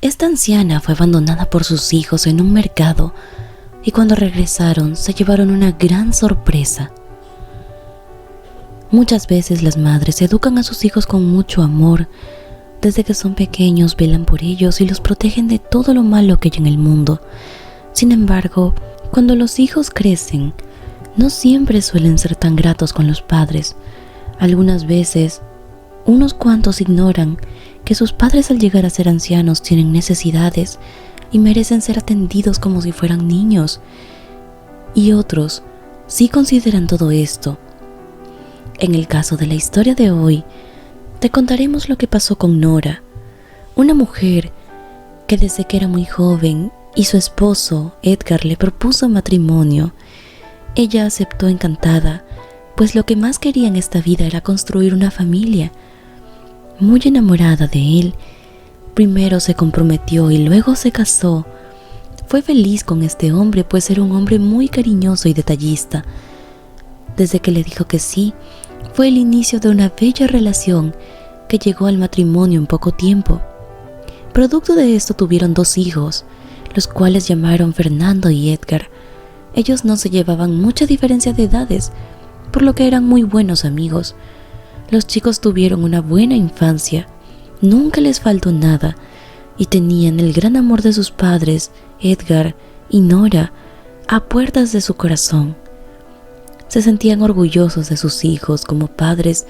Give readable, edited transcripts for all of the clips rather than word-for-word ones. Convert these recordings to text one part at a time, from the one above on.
Esta anciana fue abandonada por sus hijos en un mercado y cuando regresaron se llevaron una gran sorpresa. Muchas veces las madres educan a sus hijos con mucho amor. Desde que son pequeños velan por ellos y los protegen de todo lo malo que hay en el mundo. Sin embargo, cuando los hijos crecen, no siempre suelen ser tan gratos con los padres. Algunas veces, unos cuantos ignoran que sus padres al llegar a ser ancianos tienen necesidades y merecen ser atendidos como si fueran niños. Y otros sí consideran todo esto. En el caso de la historia de hoy, te contaremos lo que pasó con Nora, una mujer que desde que era muy joven y su esposo, Edgar, le propuso matrimonio. Ella aceptó encantada, pues lo que más quería en esta vida era construir una familia. Muy enamorada de él, primero se comprometió y luego se casó. Fue feliz con este hombre, pues era un hombre muy cariñoso y detallista. Desde que le dijo que sí, fue el inicio de una bella relación que llegó al matrimonio en poco tiempo. Producto de esto tuvieron 2 hijos, los cuales llamaron Fernando y Edgar. Ellos no se llevaban mucha diferencia de edades, por lo que eran muy buenos amigos. Los chicos tuvieron una buena infancia, nunca les faltó nada, y tenían el gran amor de sus padres, Edgar y Nora, a puertas de su corazón. Se sentían orgullosos de sus hijos como padres,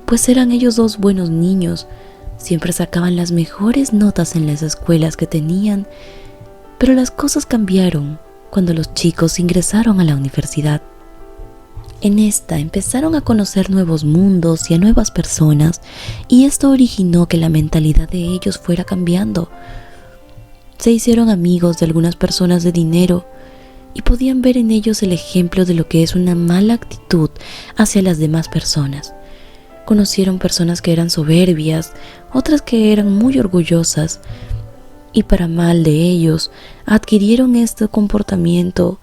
pues eran ellos 2 buenos niños, siempre sacaban las mejores notas en las escuelas que tenían, pero las cosas cambiaron cuando los chicos ingresaron a la universidad. En esta empezaron a conocer nuevos mundos y a nuevas personas, y esto originó que la mentalidad de ellos fuera cambiando. Se hicieron amigos de algunas personas de dinero y podían ver en ellos el ejemplo de lo que es una mala actitud hacia las demás personas. Conocieron personas que eran soberbias, otras que eran muy orgullosas, y para mal de ellos adquirieron este comportamiento,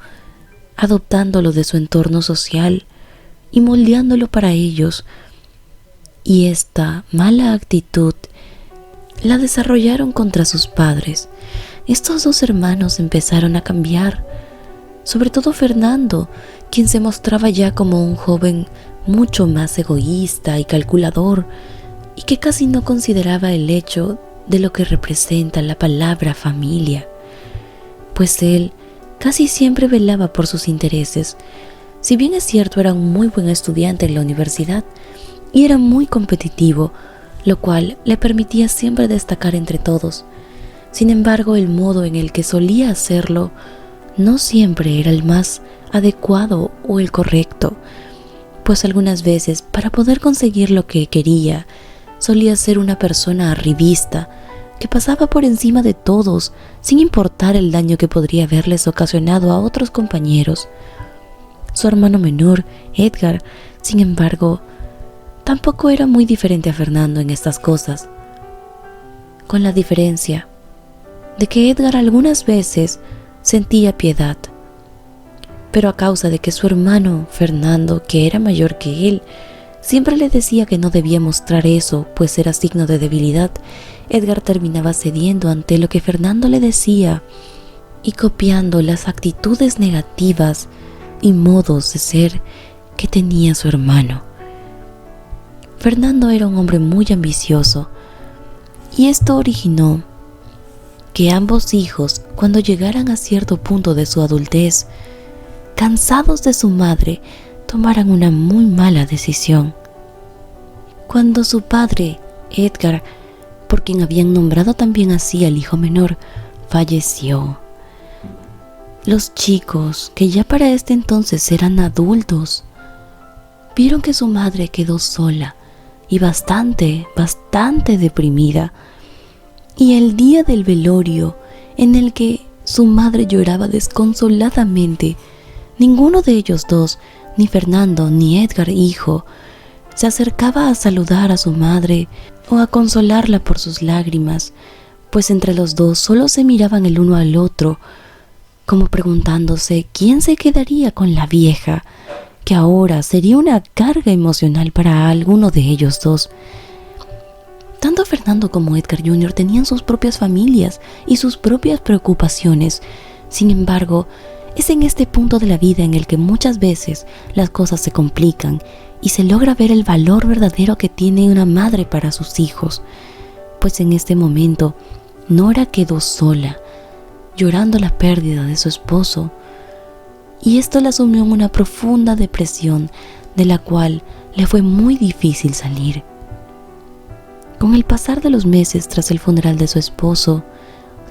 adoptándolo de su entorno social y moldeándolo para ellos. Y esta mala actitud la desarrollaron contra sus padres. Estos 2 hermanos empezaron a cambiar, sobre todo Fernando, quien se mostraba ya como un joven mucho más egoísta y calculador, y que casi no consideraba el hecho de lo que representa la palabra familia, pues él casi siempre velaba por sus intereses. Si bien es cierto, era un muy buen estudiante en la universidad y era muy competitivo, lo cual le permitía siempre destacar entre todos. Sin embargo, el modo en el que solía hacerlo no siempre era el más adecuado o el correcto, pues algunas veces, para poder conseguir lo que quería, solía ser una persona arribista que pasaba por encima de todos sin importar el daño que podría haberles ocasionado a otros compañeros. Su hermano menor, Edgar, sin embargo, tampoco era muy diferente a Fernando en estas cosas, con la diferencia de que Edgar algunas veces sentía piedad, pero a causa de que su hermano Fernando, que era mayor que él, siempre le decía que no debía mostrar eso, pues era signo de debilidad, Edgar terminaba cediendo ante lo que Fernando le decía y copiando las actitudes negativas y modos de ser que tenía su hermano. Fernando era un hombre muy ambicioso, y esto originó que ambos hijos, cuando llegaran a cierto punto de su adultez, cansados de su madre, tomaran una muy mala decisión. Cuando su padre, Edgar, por quien habían nombrado también así al hijo menor, falleció, los chicos, que ya para este entonces eran adultos, vieron que su madre quedó sola y bastante deprimida. Y el día del velorio, en el que su madre lloraba desconsoladamente, ninguno de ellos 2, ni Fernando ni Edgar hijo, se acercaba a saludar a su madre o a consolarla por sus lágrimas, pues entre los 2 solo se miraban el uno al otro, como preguntándose quién se quedaría con la vieja, que ahora sería una carga emocional para alguno de ellos 2. Tanto Fernando como Edgar Jr. tenían sus propias familias y sus propias preocupaciones. Sin embargo, es en este punto de la vida en el que muchas veces las cosas se complican y se logra ver el valor verdadero que tiene una madre para sus hijos. Pues en este momento, Nora quedó sola, llorando la pérdida de su esposo, y esto la sumió en una profunda depresión de la cual le fue muy difícil salir. Con el pasar de los meses tras el funeral de su esposo,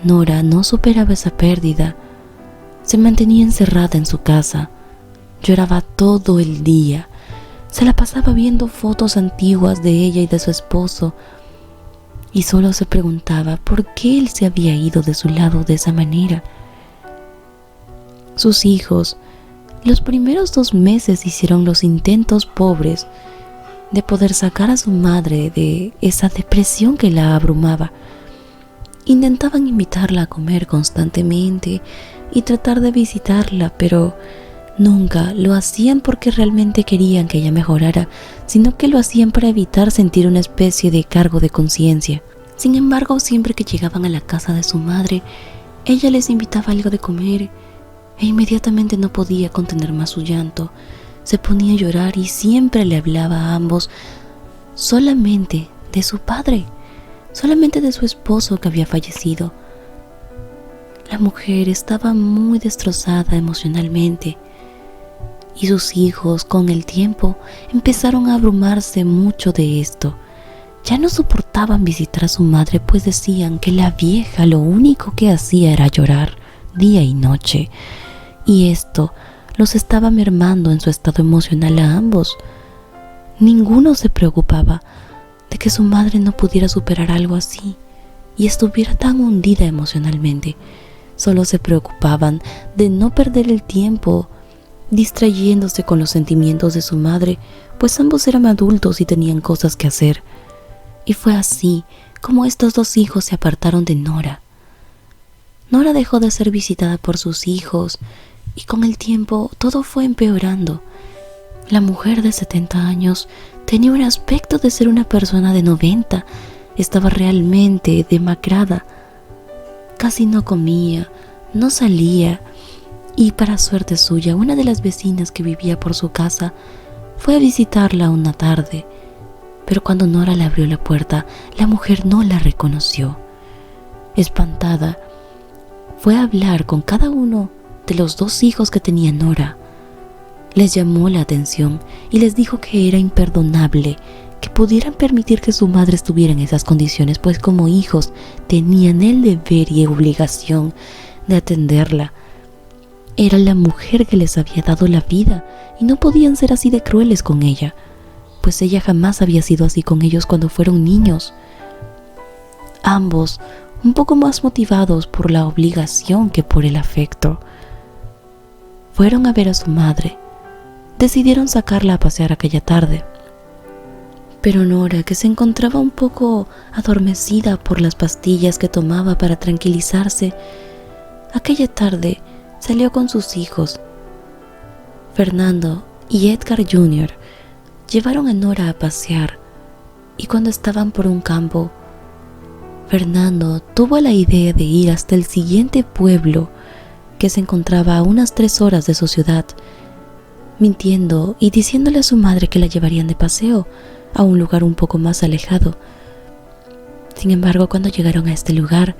Nora no superaba esa pérdida. Se mantenía encerrada en su casa, lloraba todo el día, se la pasaba viendo fotos antiguas de ella y de su esposo, y solo se preguntaba por qué él se había ido de su lado de esa manera. Sus hijos, los primeros 2 meses hicieron los intentos pobres de poder sacar a su madre de esa depresión que la abrumaba. Intentaban invitarla a comer constantemente y tratar de visitarla, pero nunca lo hacían porque realmente querían que ella mejorara, sino que lo hacían para evitar sentir una especie de cargo de conciencia. Sin embargo, siempre que llegaban a la casa de su madre, ella les invitaba algo de comer e inmediatamente no podía contener más su llanto. Se ponía a llorar y siempre le hablaba a ambos solamente de su padre, solamente de su esposo que había fallecido. La mujer estaba muy destrozada emocionalmente y sus hijos con el tiempo empezaron a abrumarse mucho de esto. Ya no soportaban visitar a su madre, pues decían que la vieja lo único que hacía era llorar día y noche, y esto los estaba mermando en su estado emocional a ambos. Ninguno se preocupaba de que su madre no pudiera superar algo así y estuviera tan hundida emocionalmente. Solo se preocupaban de no perder el tiempo distrayéndose con los sentimientos de su madre, pues ambos eran adultos y tenían cosas que hacer. Y fue así como estos 2 hijos se apartaron de Nora. Nora dejó de ser visitada por sus hijos y con el tiempo todo fue empeorando. La mujer de 70 años tenía un aspecto de ser una persona de 90. Estaba realmente demacrada. Casi no comía, no salía, y para suerte suya, una de las vecinas que vivía por su casa fue a visitarla una tarde, pero cuando Nora le abrió la puerta, la mujer no la reconoció. Espantada, fue a hablar con cada uno de los 2 hijos que tenía Nora. Les llamó la atención y les dijo que era imperdonable que pudieran permitir que su madre estuviera en esas condiciones, pues como hijos tenían el deber y obligación de atenderla. Era la mujer que les había dado la vida y no podían ser así de crueles con ella, pues ella jamás había sido así con ellos cuando fueron niños. Ambos, un poco más motivados por la obligación que por el afecto, fueron a ver a su madre. Decidieron sacarla a pasear aquella tarde. Pero Nora, que se encontraba un poco adormecida por las pastillas que tomaba para tranquilizarse, aquella tarde salió con sus hijos. Fernando y Edgar Jr. llevaron a Nora a pasear, y cuando estaban por un campo, Fernando tuvo la idea de ir hasta el siguiente pueblo, que se encontraba a unas 3 horas de su ciudad, mintiendo y diciéndole a su madre que la llevarían de paseo a un lugar un poco más alejado. Sin embargo, cuando llegaron a este lugar,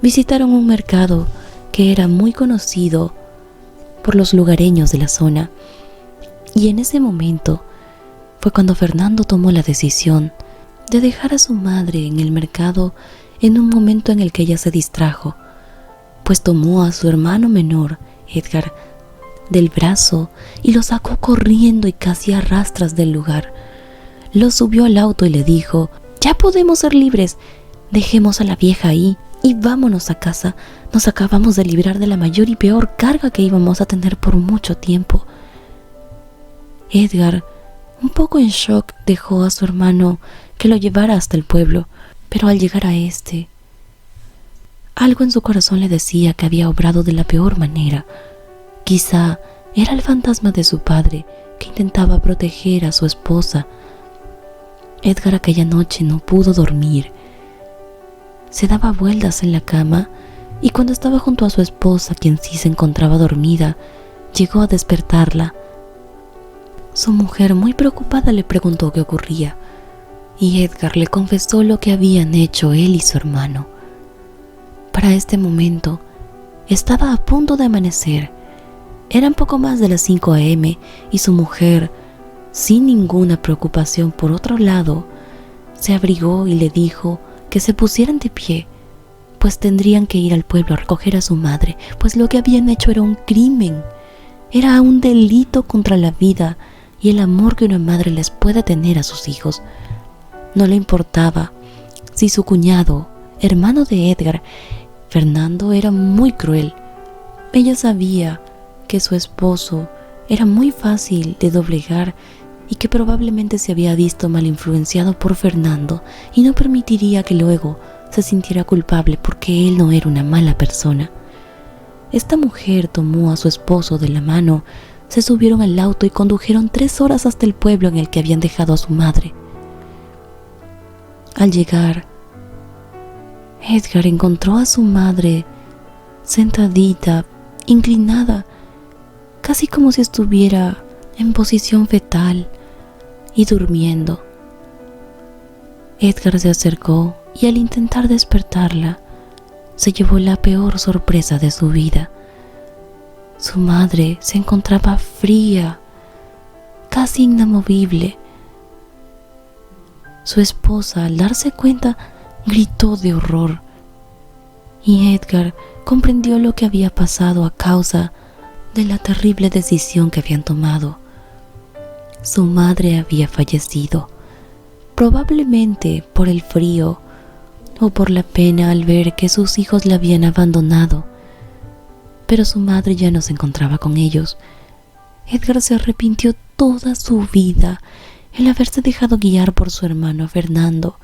visitaron un mercado que era muy conocido por los lugareños de la zona, y en ese momento fue cuando Fernando tomó la decisión de dejar a su madre en el mercado en un momento en el que ella se distrajo, pues tomó a su hermano menor, Edgar, del brazo y lo sacó corriendo y casi a rastras del lugar. Lo subió al auto y le dijo: «Ya podemos ser libres, dejemos a la vieja ahí y vámonos a casa. Nos acabamos de librar de la mayor y peor carga que íbamos a tener por mucho tiempo». Edgar, un poco en shock, dejó a su hermano que lo llevara hasta el pueblo, pero al llegar a este, algo en su corazón le decía que había obrado de la peor manera. Quizá era el fantasma de su padre que intentaba proteger a su esposa. Edgar aquella noche no pudo dormir. Se daba vueltas en la cama y cuando estaba junto a su esposa, quien sí se encontraba dormida, llegó a despertarla. Su mujer, muy preocupada, le preguntó qué ocurría y Edgar le confesó lo que habían hecho él y su hermano. Para este momento, estaba a punto de amanecer. Eran poco más de las 5 a.m. y su mujer, sin ninguna preocupación por otro lado, se abrigó y le dijo que se pusieran de pie, pues tendrían que ir al pueblo a recoger a su madre, pues lo que habían hecho era un crimen, era un delito contra la vida y el amor que una madre les puede tener a sus hijos. No le importaba si su cuñado, hermano de Edgar, Fernando, era muy cruel. Ella sabía que su esposo era muy fácil de doblegar y que probablemente se había visto mal influenciado por Fernando y no permitiría que luego se sintiera culpable porque él no era una mala persona. Esta mujer tomó a su esposo de la mano, se subieron al auto y condujeron 3 horas hasta el pueblo en el que habían dejado a su madre. Al llegar, Edgar encontró a su madre sentadita, inclinada, casi como si estuviera en posición fetal y durmiendo. Edgar se acercó y al intentar despertarla, se llevó la peor sorpresa de su vida. Su madre se encontraba fría, casi inamovible. Su esposa, al darse cuenta, gritó de horror y Edgar comprendió lo que había pasado a causa de la terrible decisión que habían tomado. Su madre había fallecido, probablemente por el frío o por la pena al ver que sus hijos la habían abandonado, pero su madre ya no se encontraba con ellos. Edgar se arrepintió toda su vida el haberse dejado guiar por su hermano Fernando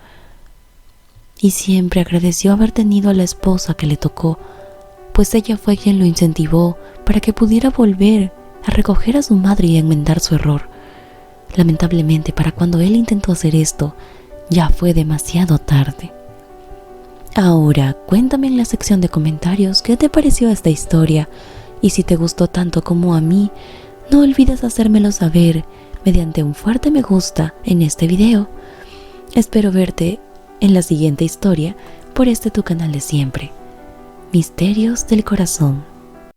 y siempre agradeció haber tenido a la esposa que le tocó, pues ella fue quien lo incentivó para que pudiera volver a recoger a su madre y a enmendar su error. Lamentablemente, para cuando él intentó hacer esto, ya fue demasiado tarde. Ahora, cuéntame en la sección de comentarios qué te pareció esta historia y si te gustó tanto como a mí, no olvides hacérmelo saber mediante un fuerte me gusta en este video. Espero verte en la siguiente historia por este tu canal de siempre, Misterios del Corazón.